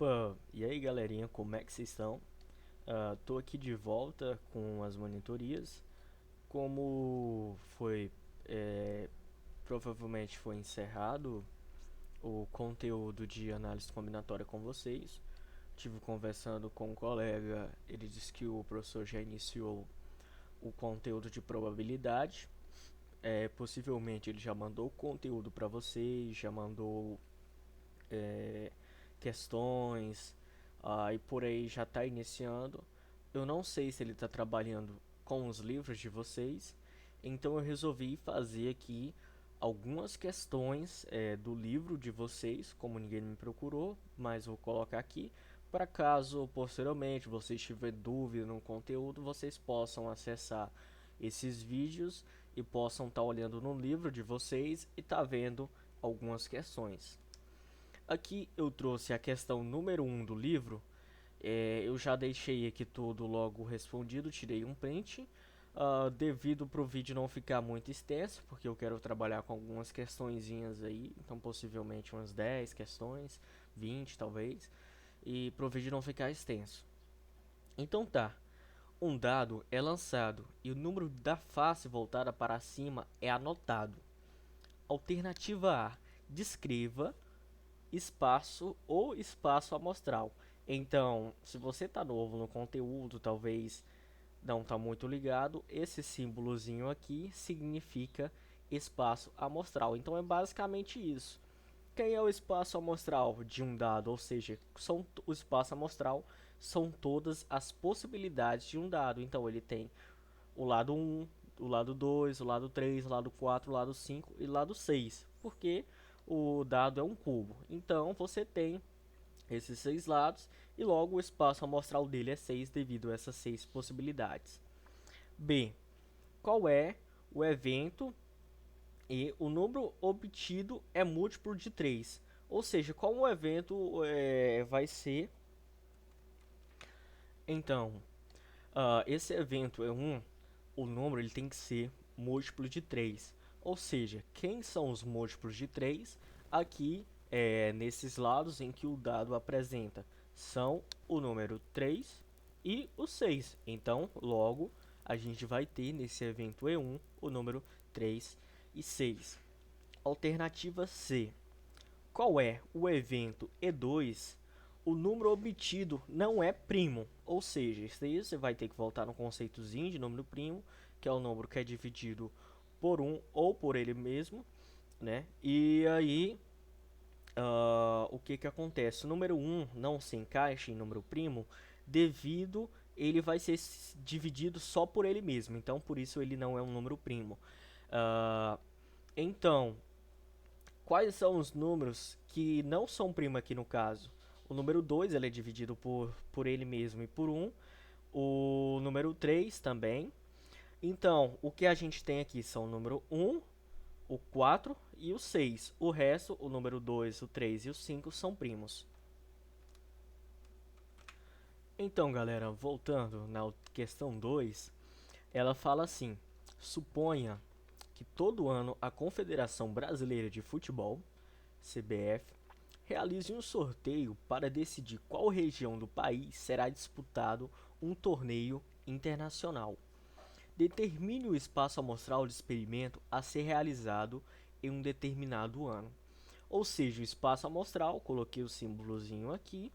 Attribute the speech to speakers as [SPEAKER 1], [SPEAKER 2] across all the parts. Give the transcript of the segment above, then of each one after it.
[SPEAKER 1] Opa, e aí galerinha, como é que vocês estão? Tô aqui de volta com as monitorias. Como foi, é, provavelmente foi encerrado o conteúdo de análise combinatória com vocês. Tive conversando com um colega, ele disse que o professor já iniciou o conteúdo de probabilidade. Possivelmente ele já mandou o conteúdo para vocês, já mandou é, questões, e por aí já está iniciando. Eu não sei se ele está trabalhando com os livros de vocês, então eu resolvi fazer aqui algumas questões do livro de vocês, como ninguém me procurou, mas vou colocar aqui para caso posteriormente vocês tiverem dúvida no conteúdo, vocês possam acessar esses vídeos e possam estar olhando no livro de vocês e tá vendo algumas questões. Aqui eu trouxe a questão número 1 do livro. Eu já deixei aqui tudo logo respondido, tirei um print. Devido para o vídeo não ficar muito extenso, porque eu quero trabalhar com algumas questõezinhas aí, então possivelmente umas 10 questões, 20 talvez, e para o vídeo não ficar extenso. Então tá, um dado é lançado e o número da face voltada para cima é anotado. Alternativa A, descreva espaço ou espaço amostral. Então, se você está novo no conteúdo, talvez não está muito ligado, esse símbolozinho aqui significa espaço amostral. Então é basicamente isso. Quem é o espaço amostral de um dado? Ou seja, o espaço amostral são todas as possibilidades de um dado. Então ele tem o lado 1, o lado 2, o lado 3, o lado 4, o lado 5 e o lado 6, porque o dado é um cubo. Então você tem esses 6 lados e logo o espaço amostral dele é 6 devido a essas 6 possibilidades. B. Qual é o evento e o número obtido é múltiplo de 3? Ou seja, qual o evento vai ser. Então, esse evento é 1, o número ele tem que ser múltiplo de 3. Ou seja, quem são os múltiplos de 3? Aqui, nesses lados em que o dado apresenta, são o número 3 e o 6. Então, logo, a gente vai ter nesse evento E1 o número 3 e 6. Alternativa C. Qual é o evento E2? O número obtido não é primo, ou seja, isso aí você vai ter que voltar no conceitozinho de número primo, que é o número que é dividido por um ou por ele mesmo, né? E aí, o que que acontece? O número um não se encaixa em número primo devido ele vai ser dividido só por ele mesmo, então por isso ele não é um número primo. Uh, então, quais são os números que não são primo aqui no caso? O número 2 ele é dividido por ele mesmo e por um. O número 3 também. Então, o que a gente tem aqui são o número um, o 4 e o 6. O resto, o número 2, o 3 e o 5 são primos. Então, galera, voltando na questão 2, ela fala assim: suponha que todo ano a Confederação Brasileira de Futebol, CBF, realize um sorteio para decidir qual região do país será disputado um torneio internacional. Determine o espaço amostral de experimento a ser realizado em um determinado ano. Ou seja, o espaço amostral, coloquei o símbolozinho aqui.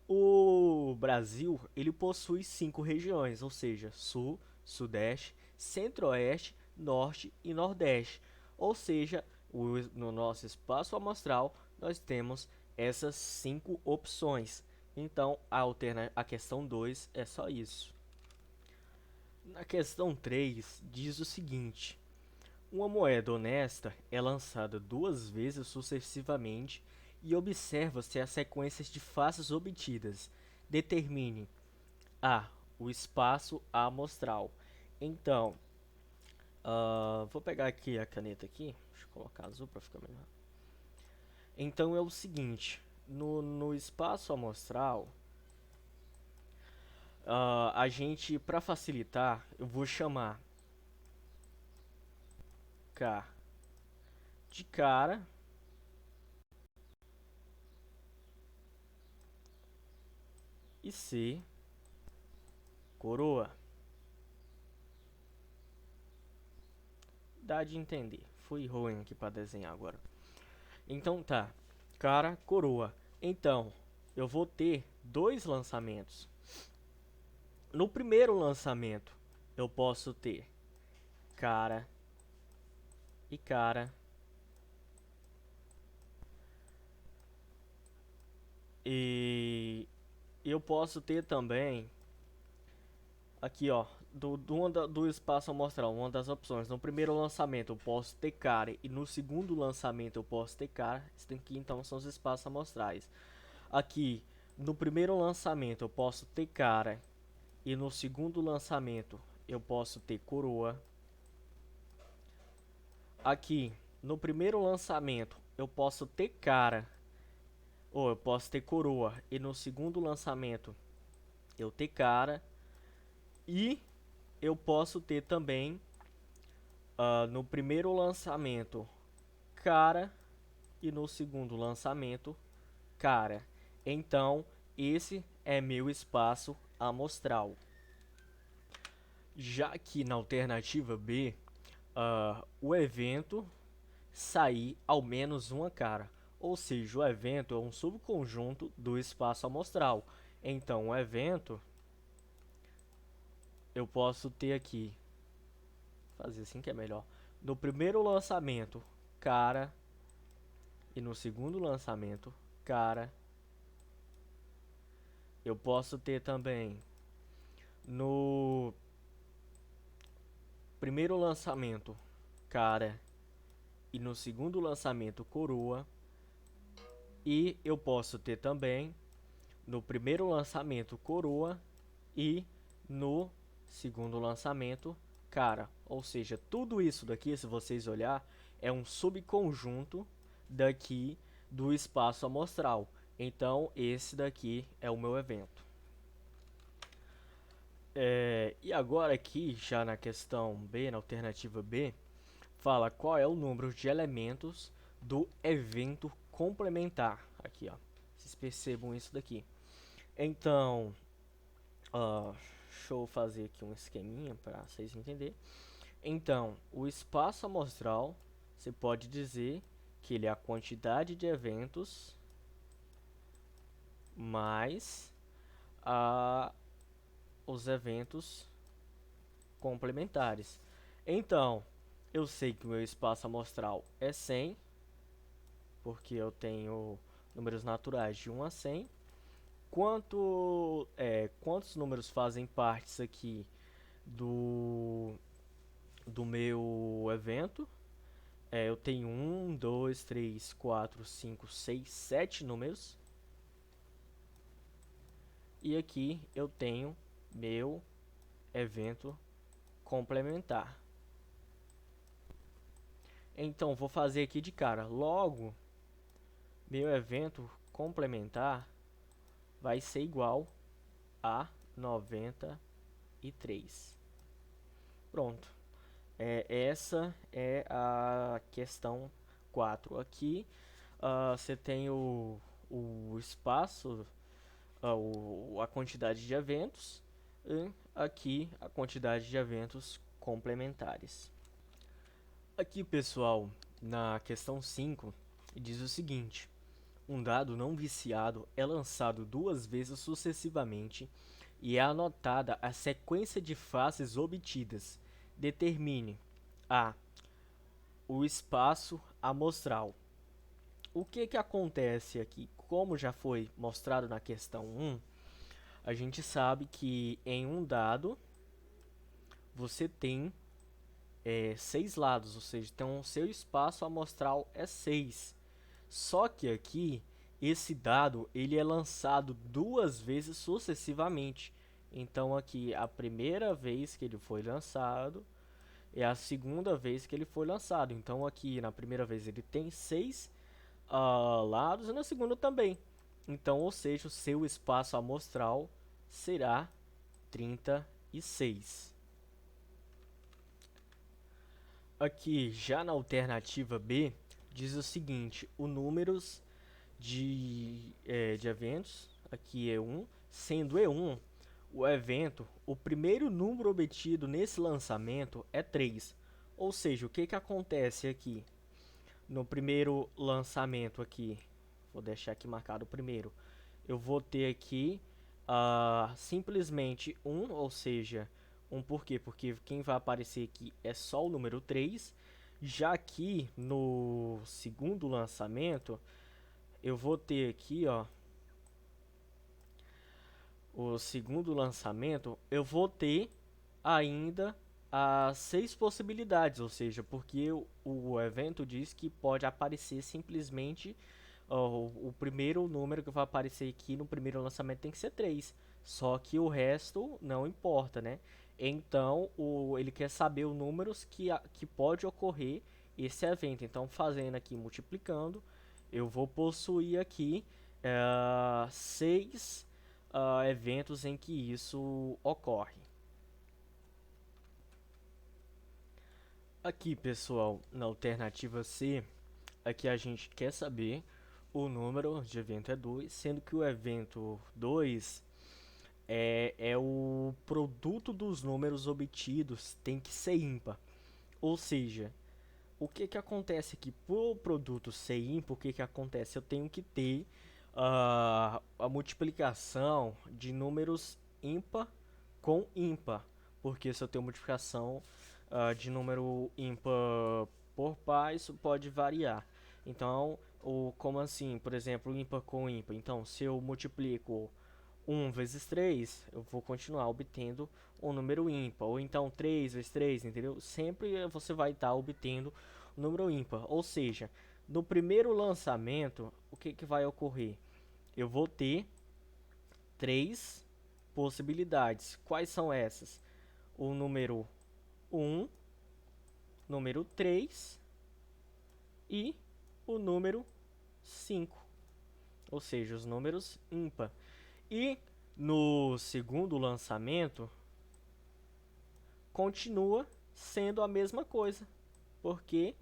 [SPEAKER 1] O Brasil ele possui 5 regiões, ou seja, Sul, Sudeste, Centro-Oeste, Norte e Nordeste. Ou seja, no nosso espaço amostral nós temos essas 5 opções. Então a questão 2 é só isso. Na questão 3 diz o seguinte: uma moeda honesta é lançada 2 vezes sucessivamente e observa-se as sequências de faces obtidas. Determine A. O espaço amostral. Então, vou pegar aqui a caneta aqui. Deixa eu colocar azul para ficar melhor. Então é o seguinte: no espaço amostral, a gente, para facilitar, eu vou chamar K de cara, e C, coroa. Dá de entender. Fui ruim aqui para desenhar agora. Então tá, cara, coroa. Então, eu vou ter dois lançamentos. No primeiro lançamento, eu posso ter cara e cara. E eu posso ter também aqui, ó, do espaço amostral, uma das opções. No primeiro lançamento eu posso ter cara e no segundo lançamento eu posso ter cara. Isso daqui então são os espaços amostrais. Aqui, no primeiro lançamento eu posso ter cara e no segundo lançamento eu posso ter coroa. Aqui, no primeiro lançamento eu posso ter cara ou eu posso ter coroa e no segundo lançamento eu ter cara e eu posso ter também no primeiro lançamento cara e no segundo lançamento cara. Então esse é meu espaço amostral. Já que na alternativa B, o evento sair ao menos uma cara, ou seja, o evento é um subconjunto do espaço amostral. Então o evento eu posso ter aqui, fazer assim que é melhor. No primeiro lançamento, cara, e no segundo lançamento, cara. Eu posso ter também no primeiro lançamento, cara, e no segundo lançamento, coroa. E eu posso ter também no primeiro lançamento, coroa, e no segundo lançamento, cara. Ou seja, tudo isso daqui, se vocês olhar, é um subconjunto daqui do espaço amostral. Então, esse daqui é o meu evento. E agora aqui, já na questão B, na alternativa B, fala qual é o número de elementos do evento complementar. Aqui, ó. Vocês percebam isso daqui. Então, deixa eu fazer aqui um esqueminha para vocês entenderem. Então, o espaço amostral, você pode dizer que ele é a quantidade de eventos mais os eventos complementares. Então, eu sei que o meu espaço amostral é 100, porque eu tenho números naturais de 1 a 100. Quantos números fazem parte aqui do meu evento? Eu tenho 1, 2, 3, 4, 5, 6, 7 números. E aqui eu tenho meu evento complementar. Então, vou fazer aqui de cara. Logo, meu evento complementar vai ser igual a 93. Pronto. Essa é a questão 4. Aqui você tem o espaço, a quantidade de eventos, e aqui a quantidade de eventos complementares. Aqui, pessoal, na questão 5, diz o seguinte: um dado não viciado é lançado duas vezes sucessivamente e é anotada a sequência de faces obtidas. Determine a o espaço amostral. O que acontece aqui? Como já foi mostrado na questão 1, a gente sabe que em um dado você tem 6 lados, ou seja, então o seu espaço amostral é 6. Só que aqui esse dado ele é lançado duas vezes sucessivamente. Então aqui a primeira vez que ele foi lançado é a segunda vez que ele foi lançado. Então aqui na primeira vez ele tem 6 lados e na segunda também. Então, ou seja, o seu espaço amostral será 36. Aqui já na alternativa B diz o seguinte: o números de eventos aqui E1, sendo E1 o evento, o primeiro número obtido nesse lançamento é 3. Ou seja, o que que acontece aqui? No primeiro lançamento aqui, vou deixar aqui marcado o primeiro, eu vou ter aqui simplesmente 1, ou seja, por quê? Porque quem vai aparecer aqui é só o número 3. Já aqui no segundo lançamento, eu vou ter aqui, ó, o segundo lançamento, eu vou ter ainda as 6 possibilidades, ou seja, porque o evento diz que pode aparecer simplesmente o primeiro número que vai aparecer aqui no primeiro lançamento tem que ser 3, só que o resto não importa, né? Então ele quer saber os números que pode ocorrer esse evento. Então, fazendo aqui, multiplicando, eu vou possuir aqui 6 eventos em que isso ocorre. Aqui, pessoal, na alternativa C, aqui a gente quer saber o número de evento é 2, sendo que o evento 2 é o produto dos números obtidos, tem que ser ímpar. Ou seja, o que que acontece aqui? Por produto ser ímpar, o que que acontece? Eu tenho que ter a multiplicação de números ímpar com ímpar, porque se eu tenho multiplicação de número ímpar por par, isso pode variar. Então, como assim? Por exemplo, ímpar com ímpar. Então, se eu multiplico 1 vezes 3, eu vou continuar obtendo um número ímpar. Ou então 3 vezes 3, entendeu? Sempre você vai estar obtendo um número ímpar. Ou seja, no primeiro lançamento, o que que vai ocorrer? Eu vou ter 3 possibilidades. Quais são essas? O número 1, número 3 e o número 5. Ou seja, os números ímpar. E no segundo lançamento, continua sendo a mesma coisa, porque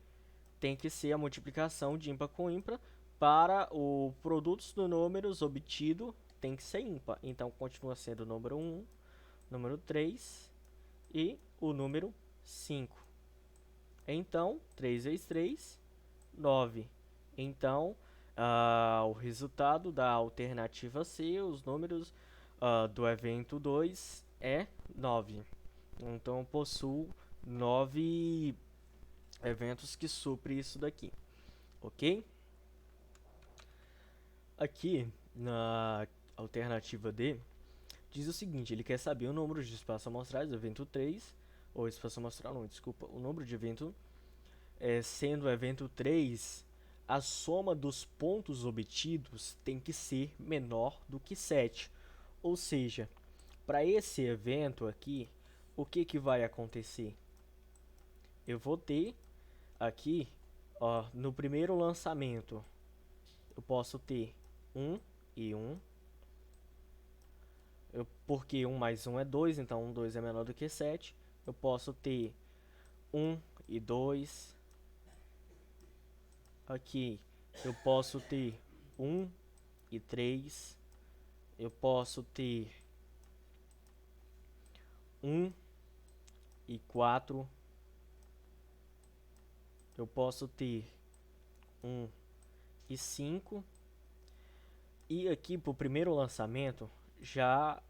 [SPEAKER 1] tem que ser a multiplicação de ímpar com ímpar para o produtos dos números obtido tem que ser ímpar. Então continua sendo o número 1, número 3 e o número 5. Então, 3 vezes 3, 9. Então, o resultado da alternativa C, os números do evento 2 é 9. Então, eu possuo 9 eventos que suprem isso daqui, ok? Aqui, na alternativa D, diz o seguinte, ele quer saber o número de espaços amostrais do evento 3, ou espaço amostral não, desculpa, o número de evento, sendo o evento 3, a soma dos pontos obtidos tem que ser menor do que 7. Ou seja, para esse evento aqui, o que que vai acontecer? Eu vou ter aqui, ó, no primeiro lançamento, eu posso ter 1 e 1, porque 1 mais 1 é 2, então 2 é menor do que 7. Eu posso ter 1 e 2. Aqui eu posso ter 1 e 3. Eu posso ter 1 e 4. Eu posso ter 1 e 5. E aqui para o primeiro lançamento já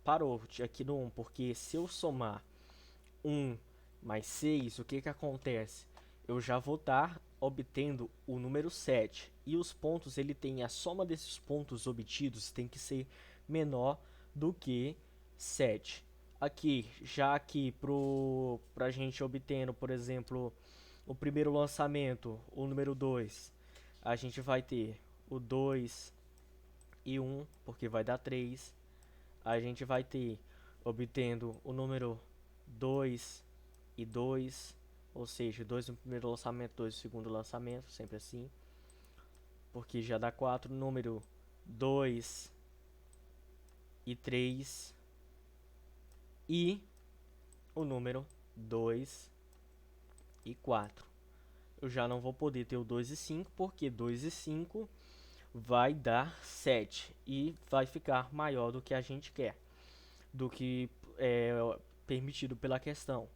[SPEAKER 1] parou aqui no 1, porque se eu somar 1 mais 6, o que que acontece? Eu já vou estar obtendo o número 7. E os pontos, ele tem a soma desses pontos obtidos tem que ser menor do que 7. Aqui, já aqui para a gente obtendo, por exemplo, o primeiro lançamento, o número 2, a gente vai ter o 2 e 1, porque vai dar 3. A gente vai ter obtendo o número 2 e 2, ou seja, 2 no primeiro lançamento, 2 no segundo lançamento, sempre assim, porque já dá 4, número 2 e 3 e o número 2 e 4. Eu já não vou poder ter o 2 e 5, porque 2 e 5 vai dar 7 e vai ficar maior do que a gente quer, do que é permitido pela questão.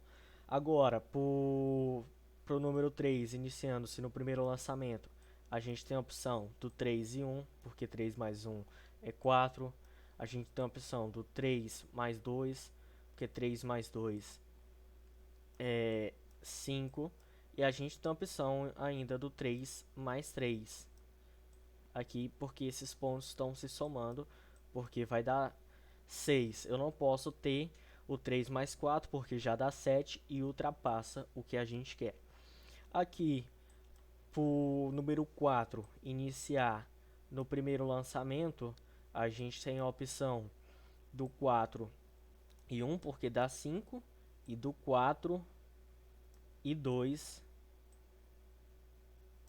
[SPEAKER 1] Agora, pro número 3 iniciando-se no primeiro lançamento, a gente tem a opção do 3 e 1, porque 3 mais 1 é 4. A gente tem a opção do 3 mais 2, porque 3 mais 2 é 5. E a gente tem a opção ainda do 3 mais 3. Aqui, porque esses pontos estão se somando, porque vai dar 6. Eu não posso ter o 3 mais 4, porque já dá 7 e ultrapassa o que a gente quer. Aqui, por número 4 iniciar no primeiro lançamento, a gente tem a opção do 4 e 1, porque dá 5, e do 4 e 2,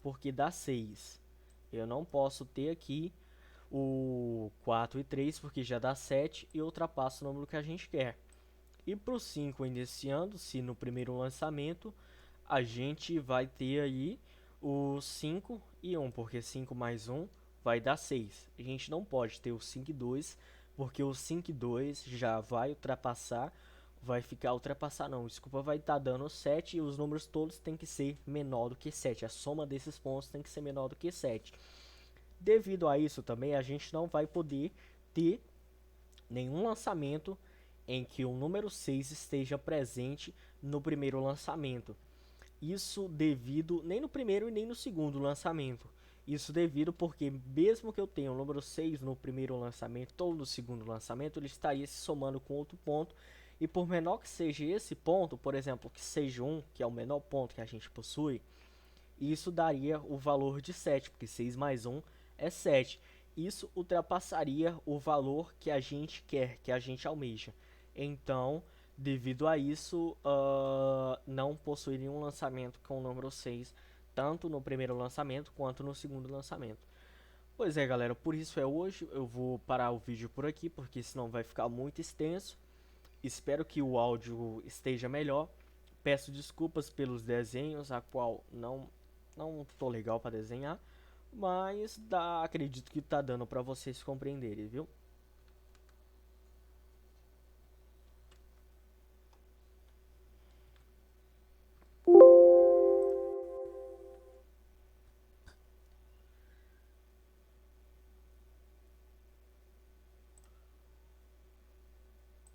[SPEAKER 1] porque dá 6. Eu não posso ter aqui o 4 e 3, porque já dá 7 e ultrapassa o número que a gente quer. E para o 5 iniciando-se no primeiro lançamento, a gente vai ter aí o 5 e 1, porque 5 mais 1 vai dar 6. A gente não pode ter o 5 e 2, porque o 5 e 2 já vai ultrapassar, vai ficar ultrapassar não, desculpa, vai estar dando 7 e os números todos têm que ser menor do que 7. A soma desses pontos tem que ser menor do que 7. Devido a isso também, a gente não vai poder ter nenhum lançamento em que o número 6 esteja presente no primeiro lançamento. Isso devido, nem no primeiro e nem no segundo lançamento. Isso devido porque mesmo que eu tenha o número 6 no primeiro lançamento ou no segundo lançamento, ele estaria se somando com outro ponto. E por menor que seja esse ponto, por exemplo, que seja 1, que é o menor ponto que a gente possui, isso daria o valor de 7, porque 6 mais 1 é 7. Isso ultrapassaria o valor que a gente quer, que a gente almeja. Então, devido a isso, não possuiria um lançamento com o número 6, tanto no primeiro lançamento quanto no segundo lançamento. Pois é, galera, por isso é hoje. Eu vou parar o vídeo por aqui, porque senão vai ficar muito extenso. Espero que o áudio esteja melhor. Peço desculpas pelos desenhos, a qual não tô legal para desenhar, mas acredito que tá dando para vocês compreenderem, viu?